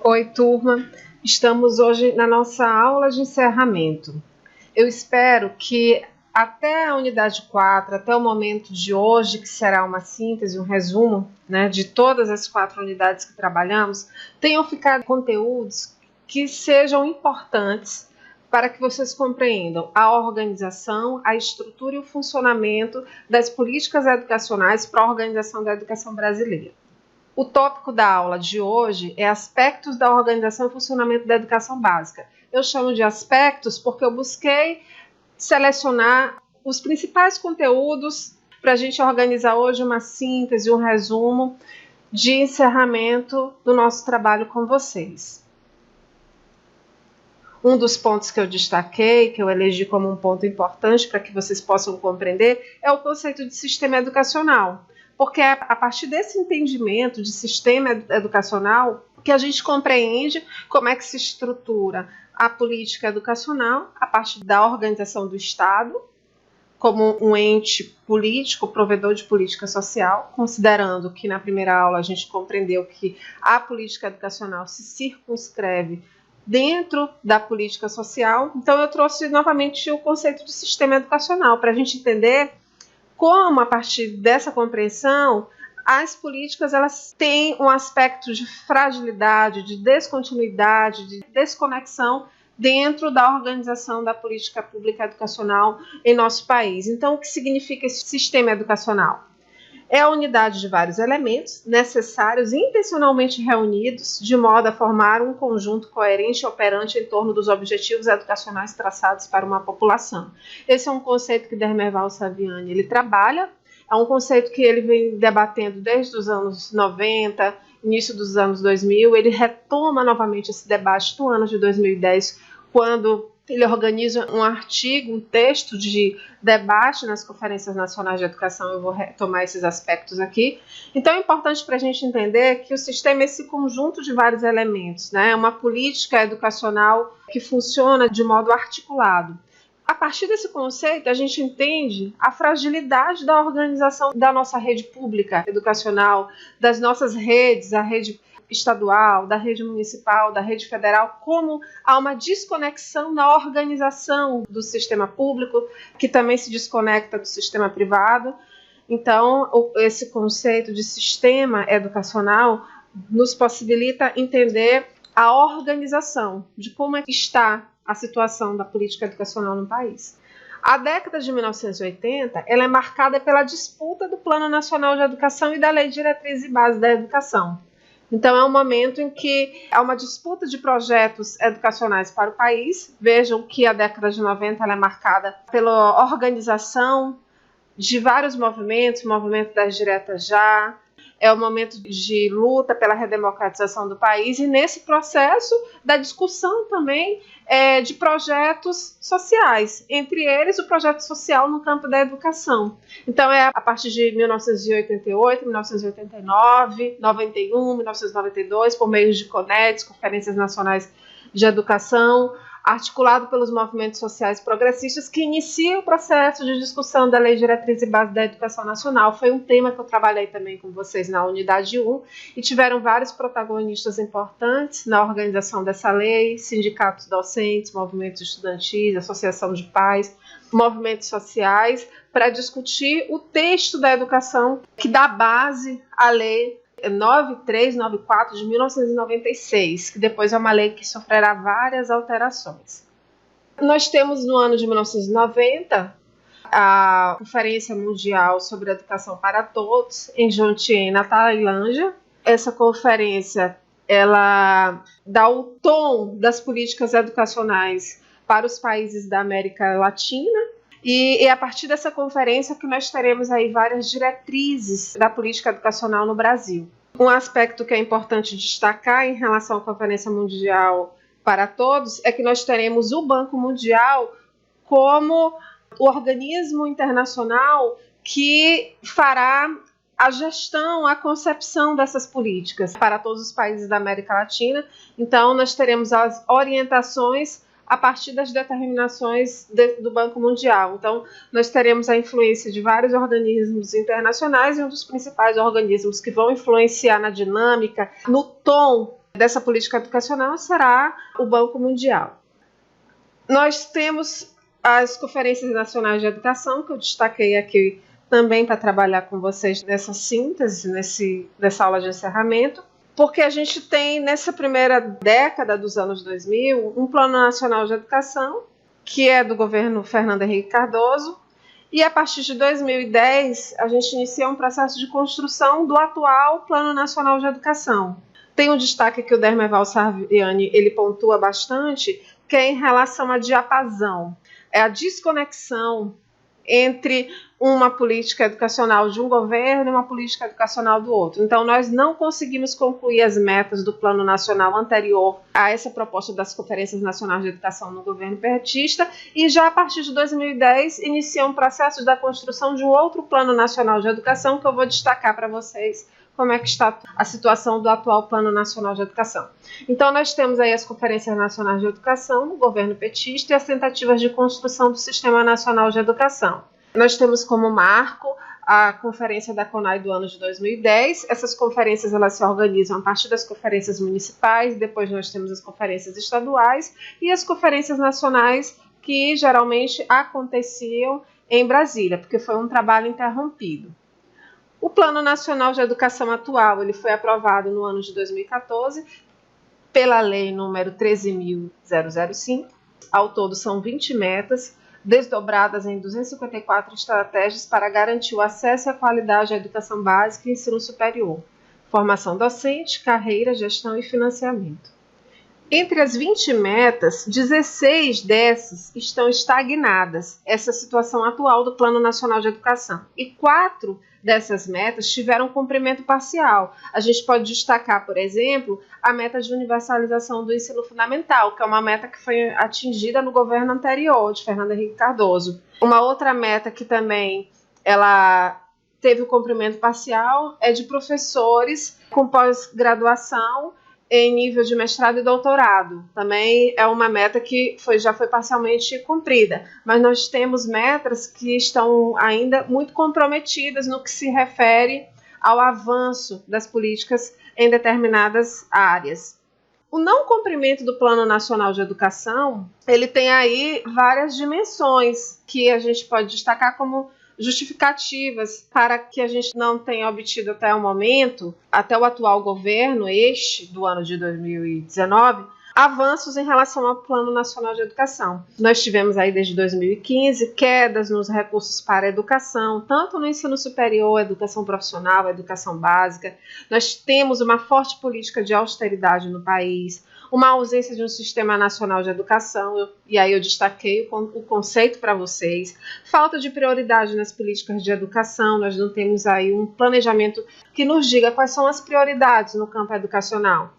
Oi, turma. Estamos hoje na nossa aula de encerramento. Eu espero que até a unidade 4, até o momento de hoje, que será uma síntese, um resumo, de todas as 4 unidades que trabalhamos, tenham ficado conteúdos que sejam importantes para que vocês compreendam a organização, a estrutura e o funcionamento das políticas educacionais para a organização da educação brasileira. O tópico da aula de hoje é aspectos da organização e funcionamento da educação básica. Eu chamo de aspectos porque eu busquei selecionar os principais conteúdos para a gente organizar hoje uma síntese, um resumo de encerramento do nosso trabalho com vocês. Um dos pontos que eu destaquei, que eu elegi como um ponto importante para que vocês possam compreender, é o conceito de sistema educacional. Porque é a partir desse entendimento de sistema educacional que a gente compreende como é que se estrutura a política educacional a partir da organização do Estado como um ente político, provedor de política social, considerando que na primeira aula a gente compreendeu que a política educacional se circunscreve dentro da política social. Então eu trouxe novamente o conceito de sistema educacional para a gente entender como, a partir dessa compreensão, as políticas elas têm um aspecto de fragilidade, de descontinuidade, de desconexão dentro da organização da política pública educacional em nosso país. Então, o que significa esse sistema educacional? É a unidade de vários elementos necessários e intencionalmente reunidos de modo a formar um conjunto coerente e operante em torno dos objetivos educacionais traçados para uma população. Esse é um conceito que Dermerval Saviani ele trabalha, é um conceito que ele vem debatendo desde os anos 90, início dos anos 2000, ele retoma novamente esse debate no ano de 2010, quando ele organiza um artigo, um texto de debate nas conferências nacionais de educação. Eu vou retomar esses aspectos aqui. Então é importante para a gente entender que o sistema é esse conjunto de vários elementos, é uma política educacional que funciona de modo articulado. A partir desse conceito, a gente entende a fragilidade da organização da nossa rede pública educacional, das nossas redes, a rede estadual, da rede municipal, da rede federal, como há uma desconexão na organização do sistema público, que também se desconecta do sistema privado. Então, esse conceito de sistema educacional nos possibilita entender a organização de como é que está a situação da política educacional no país. A década de 1980 ela é marcada pela disputa do Plano Nacional de Educação e da Lei de Diretrizes e Bases da Educação. Então, é um momento em que há uma disputa de projetos educacionais para o país. Vejam que a década de 90 ela é marcada pela organização de vários movimentos, o movimento das diretas já, é o momento de luta pela redemocratização do país e nesse processo da discussão também de projetos sociais, entre eles o projeto social no campo da educação. Então é a partir de 1988, 1989, 91, 1992, por meio de CONEDs, Conferências Nacionais de Educação, articulado pelos movimentos sociais progressistas que inicia o processo de discussão da Lei de Diretrizes e Bases da Educação Nacional. Foi um tema que eu trabalhei também com vocês na unidade 1 e tiveram vários protagonistas importantes na organização dessa lei, sindicatos docentes, movimentos estudantis, associação de pais, movimentos sociais, para discutir o texto da educação que dá base à lei 9394 de 1996, que depois é uma lei que sofrerá várias alterações. Nós temos no ano de 1990 a Conferência Mundial sobre Educação para Todos em Jomtien, na Tailândia. Essa conferência ela dá o tom das políticas educacionais para os países da América Latina. E é a partir dessa conferência que nós teremos aí várias diretrizes da política educacional no Brasil. Um aspecto que é importante destacar em relação à Conferência Mundial para Todos é que nós teremos o Banco Mundial como o organismo internacional que fará a gestão, a concepção dessas políticas para todos os países da América Latina. Então, nós teremos as orientações a partir das determinações do Banco Mundial. Então, nós teremos a influência de vários organismos internacionais e um dos principais organismos que vão influenciar na dinâmica, no tom dessa política educacional será o Banco Mundial. Nós temos as Conferências Nacionais de Educação, que eu destaquei aqui também para trabalhar com vocês nessa síntese, nessa aula de encerramento, porque a gente tem, nessa primeira década dos anos 2000, um Plano Nacional de Educação, que é do governo Fernando Henrique Cardoso, e a partir de 2010 a gente inicia um processo de construção do atual Plano Nacional de Educação. Tem um destaque que o Dermeval Sarviani ele pontua bastante, que é em relação à diapasão, é a desconexão entre uma política educacional de um governo e uma política educacional do outro. Então, nós não conseguimos concluir as metas do Plano Nacional anterior a essa proposta das Conferências Nacionais de Educação no governo petista, e já a partir de 2010 inicia um processo da construção de um outro Plano Nacional de Educação, que eu vou destacar para vocês como é que está a situação do atual Plano Nacional de Educação. Então, nós temos aí as Conferências Nacionais de Educação no governo petista e as tentativas de construção do Sistema Nacional de Educação. Nós temos como marco a Conferência da CONAI do ano de 2010. Essas conferências elas se organizam a partir das conferências municipais, depois nós temos as conferências estaduais e as conferências nacionais, que geralmente aconteciam em Brasília, porque foi um trabalho interrompido. O Plano Nacional de Educação atual ele foi aprovado no ano de 2014 pela Lei número 13.005. Ao todo são 20 metas, desdobradas em 254 estratégias para garantir o acesso e a qualidade à educação básica e ensino superior, formação docente, carreira, gestão e financiamento. Entre as 20 metas, 16 dessas estão estagnadas, essa situação atual do Plano Nacional de Educação, e 4 dessas metas tiveram cumprimento parcial. A gente pode destacar, por exemplo, a meta de universalização do ensino fundamental, que é uma meta que foi atingida no governo anterior, de Fernando Henrique Cardoso. Uma outra meta que também ela teve o cumprimento parcial é de professores com pós-graduação em nível de mestrado e doutorado. Também é uma meta que já foi parcialmente cumprida, mas nós temos metas que estão ainda muito comprometidas no que se refere ao avanço das políticas em determinadas áreas. O não cumprimento do Plano Nacional de Educação, ele tem aí várias dimensões que a gente pode destacar como justificativas para que a gente não tenha obtido até o momento, até o atual governo, do ano de 2019, avanços em relação ao Plano Nacional de Educação. Nós tivemos aí desde 2015 quedas nos recursos para a educação, tanto no ensino superior, educação profissional, educação básica. Nós temos uma forte política de austeridade no país, uma ausência de um sistema nacional de educação, e aí eu destaquei o conceito para vocês, falta de prioridade nas políticas de educação, nós não temos aí um planejamento que nos diga quais são as prioridades no campo educacional,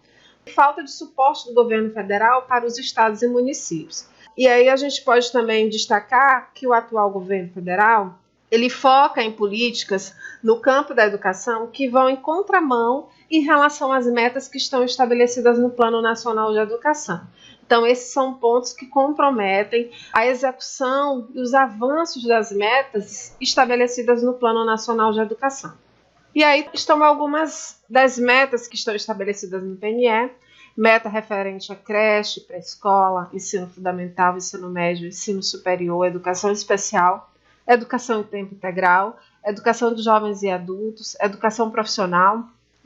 falta de suporte do governo federal para os estados e municípios. E aí a gente pode também destacar que o atual governo federal, ele foca em políticas no campo da educação que vão em contramão em relação às metas que estão estabelecidas no Plano Nacional de Educação. Então, esses são pontos que comprometem a execução e os avanços das metas estabelecidas no Plano Nacional de Educação. E aí estão algumas das metas que estão estabelecidas no PNE, meta referente a creche, pré-escola, ensino fundamental, ensino médio, ensino superior, educação especial, educação em tempo integral, educação de jovens e adultos, educação profissional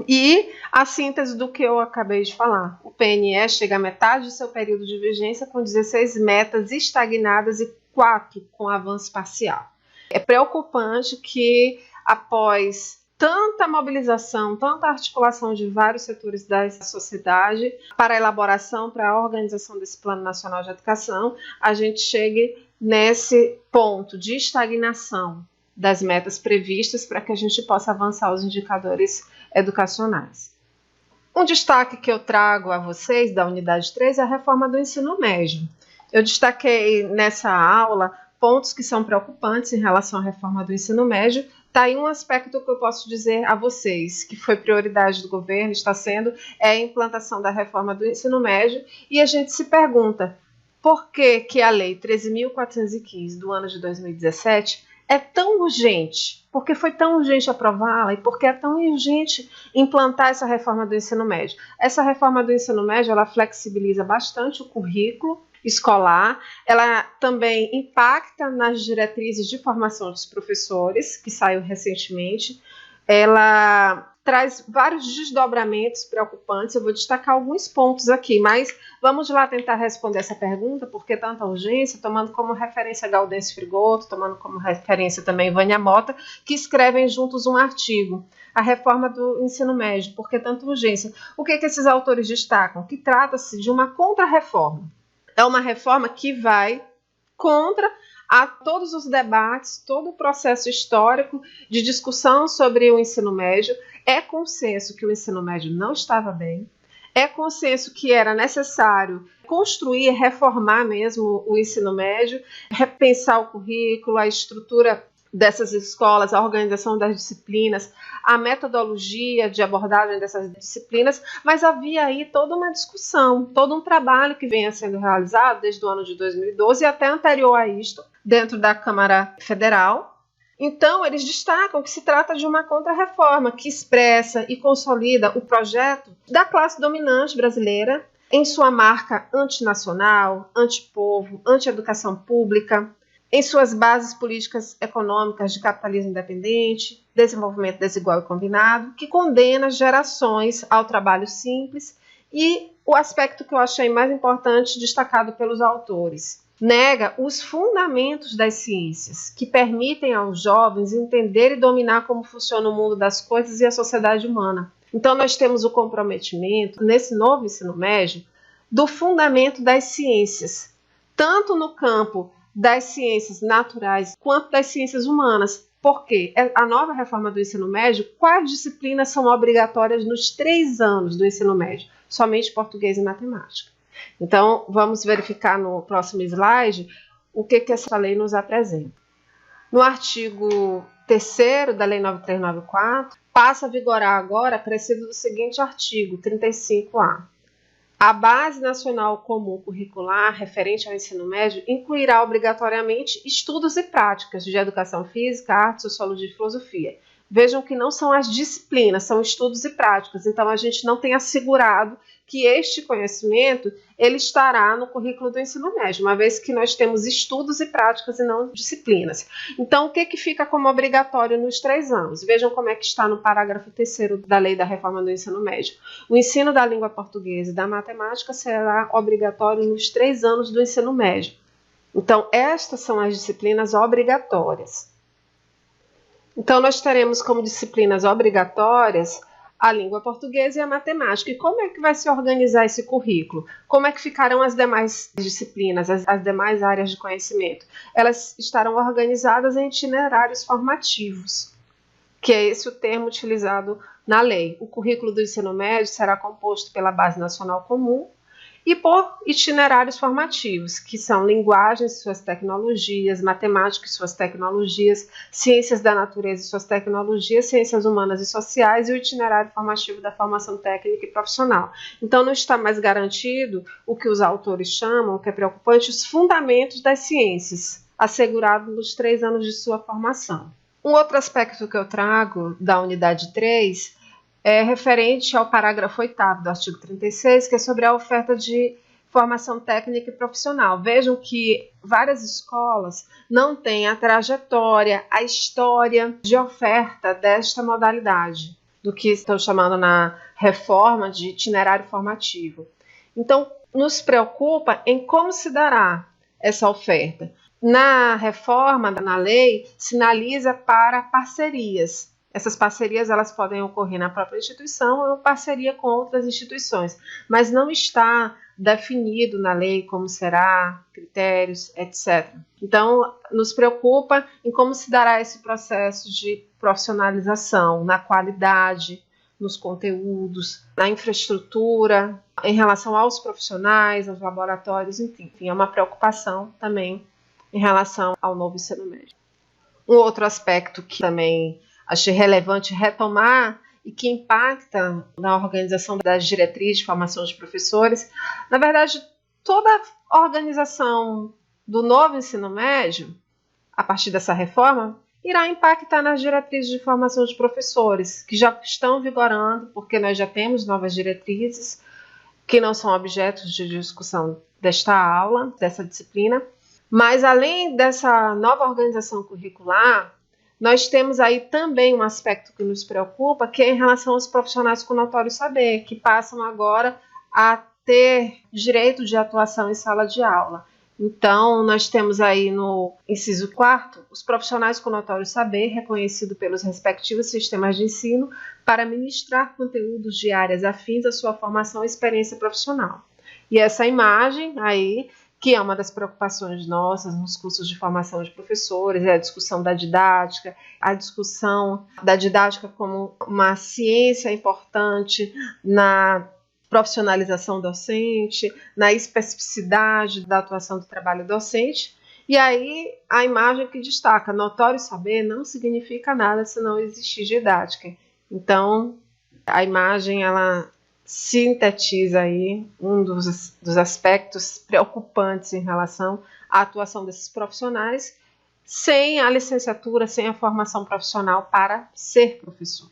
e a síntese do que eu acabei de falar. O PNE chega à metade do seu período de vigência com 16 metas estagnadas e 4 com avanço parcial. É preocupante que, após tanta mobilização, tanta articulação de vários setores da sociedade para a elaboração, para a organização desse Plano Nacional de Educação, a gente chegue nesse ponto de estagnação das metas previstas para que a gente possa avançar os indicadores educacionais. Um destaque que eu trago a vocês da unidade 3 é a reforma do ensino médio. Eu destaquei nessa aula pontos que são preocupantes em relação à reforma do ensino médio. Está aí um aspecto que eu posso dizer a vocês, que foi prioridade do governo, está sendo, é a implantação da reforma do ensino médio, e a gente se pergunta por que a Lei 13.415 do ano de 2017 é tão urgente, porque foi tão urgente aprová-la e porque é tão urgente implantar essa reforma do ensino médio. Essa reforma do ensino médio, ela flexibiliza bastante o currículo escolar, ela também impacta nas diretrizes de formação dos professores, que saiu recentemente, ela traz vários desdobramentos preocupantes. Eu vou destacar alguns pontos aqui, mas vamos lá tentar responder essa pergunta, por que tanta urgência, tomando como referência Gaudêncio Frigoto, tomando como referência também Vânia Mota, que escrevem juntos um artigo, a reforma do ensino médio, por que tanta urgência? O que esses autores destacam? Que trata-se de uma contra-reforma. É uma reforma que vai contra a todos os debates, todo o processo histórico de discussão sobre o ensino médio. É consenso que o ensino médio não estava bem, é consenso que era necessário construir, reformar mesmo o ensino médio, repensar o currículo, a estrutura dessas escolas, a organização das disciplinas, a metodologia de abordagem dessas disciplinas, mas havia aí toda uma discussão, todo um trabalho que venha sendo realizado desde o ano de 2012 e até anterior a isto, dentro da Câmara Federal. Então, eles destacam que se trata de uma contra-reforma que expressa e consolida o projeto da classe dominante brasileira em sua marca antinacional, antipovo, anti-educação pública, em suas bases políticas econômicas de capitalismo independente, desenvolvimento desigual e combinado, que condena gerações ao trabalho simples e o aspecto que eu achei mais importante destacado pelos autores. Nega os fundamentos das ciências, que permitem aos jovens entender e dominar como funciona o mundo das coisas e a sociedade humana. Então, nós temos o comprometimento, nesse novo ensino médio, do fundamento das ciências, tanto no campo das ciências naturais quanto das ciências humanas. Porque a nova reforma do ensino médio, quais disciplinas são obrigatórias nos 3 anos do ensino médio? Somente português e matemática. Então, vamos verificar no próximo slide o que essa lei nos apresenta. No artigo 3º da Lei 9394, passa a vigorar agora, acrescido do seguinte artigo, 35A. A Base Nacional Comum Curricular referente ao ensino médio incluirá obrigatoriamente estudos e práticas de educação física, arte, sociologia e filosofia. Vejam que não são as disciplinas, são estudos e práticas. Então, a gente não tem assegurado que este conhecimento ele estará no currículo do ensino médio, uma vez que nós temos estudos e práticas e não disciplinas. Então, o que fica como obrigatório nos 3 anos? Vejam como é que está no parágrafo 3º da Lei da Reforma do Ensino Médio. O ensino da língua portuguesa e da matemática será obrigatório nos 3 anos do ensino médio. Então, estas são as disciplinas obrigatórias. Então, nós teremos como disciplinas obrigatórias a língua portuguesa e a matemática. E como é que vai se organizar esse currículo? Como é que ficarão as demais disciplinas, as demais áreas de conhecimento? Elas estarão organizadas em itinerários formativos, que é esse o termo utilizado na lei. O currículo do ensino médio será composto pela Base Nacional Comum e por itinerários formativos, que são linguagens e suas tecnologias, matemática e suas tecnologias, ciências da natureza e suas tecnologias, ciências humanas e sociais e o itinerário formativo da formação técnica e profissional. Então, não está mais garantido o que os autores chamam, o que é preocupante, os fundamentos das ciências, assegurados nos 3 anos de sua formação. Um outro aspecto que eu trago da unidade 3 é referente ao parágrafo 8º do artigo 36, que é sobre a oferta de formação técnica e profissional. Vejam que várias escolas não têm a trajetória, a história de oferta desta modalidade, do que estão chamando na reforma de itinerário formativo. Então, nos preocupa em como se dará essa oferta. Na reforma, na lei, sinaliza para parcerias. Essas parcerias elas podem ocorrer na própria instituição ou em parceria com outras instituições, mas não está definido na lei como será, critérios, etc. Então, nos preocupa em como se dará esse processo de profissionalização, na qualidade, nos conteúdos, na infraestrutura, em relação aos profissionais, aos laboratórios, enfim, é uma preocupação também em relação ao novo ensino médio. Um outro aspecto que também achei relevante retomar e que impacta na organização das diretrizes de formação de professores, na verdade, toda a organização do novo ensino médio, a partir dessa reforma, irá impactar nas diretrizes de formação de professores, que já estão vigorando, porque nós já temos novas diretrizes, que não são objetos de discussão desta aula, dessa disciplina. Mas, além dessa nova organização curricular, nós temos aí também um aspecto que nos preocupa, que é em relação aos profissionais com notório saber, que passam agora a ter direito de atuação em sala de aula. Então, nós temos aí no inciso 4º, os profissionais com notório saber, reconhecido pelos respectivos sistemas de ensino, para ministrar conteúdos de áreas afins à sua formação e experiência profissional. E essa imagem aí, que é uma das preocupações nossas nos cursos de formação de professores, é a discussão da didática, a discussão da didática como uma ciência importante na profissionalização docente, na especificidade da atuação do trabalho docente. E aí a imagem que destaca, notório saber não significa nada se não existir didática. Então, a imagem, ela sintetiza aí um dos aspectos preocupantes em relação à atuação desses profissionais sem a licenciatura, sem a formação profissional para ser professor.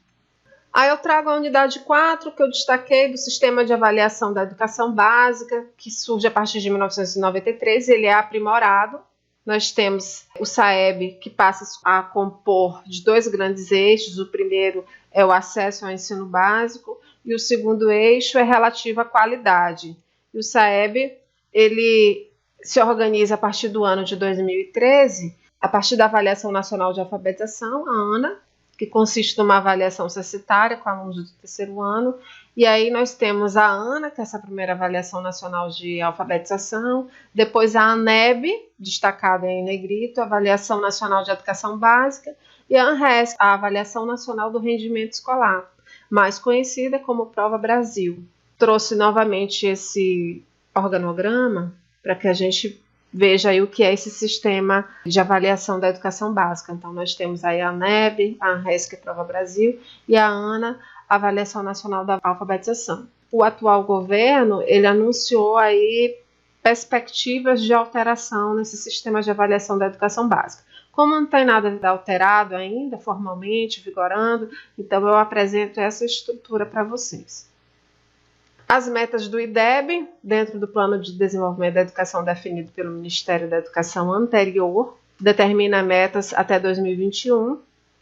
Aí eu trago a unidade 4, que eu destaquei, do Sistema de Avaliação da Educação Básica, que surge a partir de 1993, ele é aprimorado. Nós temos o SAEB, que passa a compor de 2 grandes eixos. O primeiro é o acesso ao ensino básico e o segundo eixo é relativo à qualidade. E o SAEB, ele se organiza a partir do ano de 2013, a partir da Avaliação Nacional de Alfabetização, a ANA, que consiste numa avaliação censitária com alunos do 3º ano, e aí nós temos a ANA, que é essa primeira avaliação nacional de alfabetização, depois a ANEB, destacada em negrito, Avaliação Nacional de Educação Básica, e a ANRESC, a Avaliação Nacional do Rendimento Escolar, mais conhecida como Prova Brasil. Trouxe novamente esse organograma para que a gente veja aí o que é esse sistema de avaliação da educação básica. Então, nós temos aí a ANEB, a ANRESC, Prova Brasil, e a ANA, Avaliação Nacional da Alfabetização. O atual governo, ele anunciou aí perspectivas de alteração nesse sistema de avaliação da educação básica. Como não tem nada alterado ainda, formalmente, vigorando, então eu apresento essa estrutura para vocês. As metas do IDEB, dentro do Plano de Desenvolvimento da Educação definido pelo Ministério da Educação anterior, determina metas até 2021.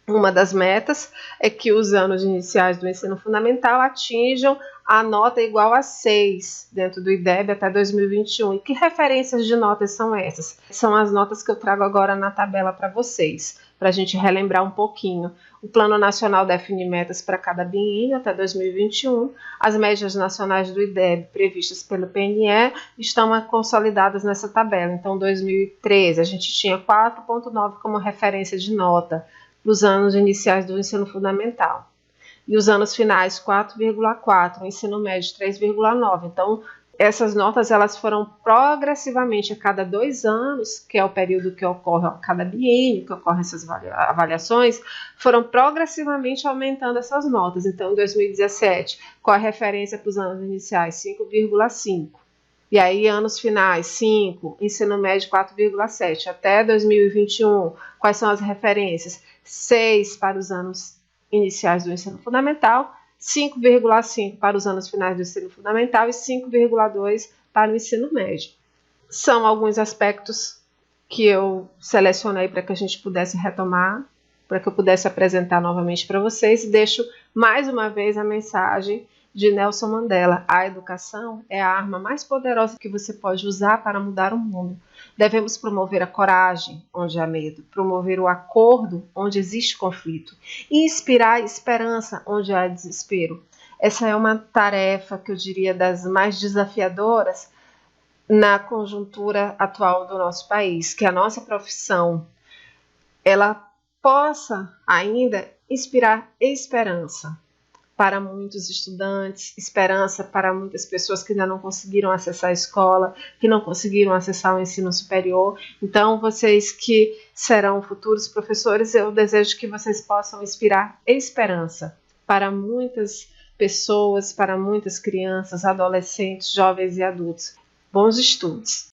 Uma das metas é que os anos iniciais do ensino fundamental atinjam a nota igual a 6 dentro do IDEB até 2021. E que referências de notas são essas? São as notas que eu trago agora na tabela para vocês, para a gente relembrar um pouquinho. O Plano Nacional define metas para cada biênio até 2021. As médias nacionais do IDEB previstas pelo PNE estão consolidadas nessa tabela. Então, 2013, a gente tinha 4,9 como referência de nota para os anos iniciais do ensino fundamental. E os anos finais, 4,4, o ensino médio, 3,9. Então, essas notas elas foram progressivamente a cada 2 anos, que é o período que ocorre a cada biênio, que ocorrem essas avaliações, foram progressivamente aumentando essas notas. Então, em 2017, qual a referência para os anos iniciais? 5,5. E aí, anos finais, 5, ensino médio 4,7. Até 2021, quais são as referências? 6 para os anos iniciais do ensino fundamental, 5,5 para os anos finais do ensino fundamental e 5,2 para o ensino médio. São alguns aspectos que eu selecionei para que a gente pudesse retomar, para que eu pudesse apresentar novamente para vocês, e deixo mais uma vez a mensagem de Nelson Mandela: a educação é a arma mais poderosa que você pode usar para mudar o mundo. Devemos promover a coragem onde há medo, promover o acordo onde existe conflito e inspirar a esperança onde há desespero. Essa é uma tarefa que eu diria das mais desafiadoras na conjuntura atual do nosso país, que a nossa profissão ela possa ainda inspirar esperança para muitos estudantes, esperança para muitas pessoas que ainda não conseguiram acessar a escola, que não conseguiram acessar o ensino superior. Então, vocês que serão futuros professores, eu desejo que vocês possam inspirar esperança para muitas pessoas, para muitas crianças, adolescentes, jovens e adultos. Bons estudos!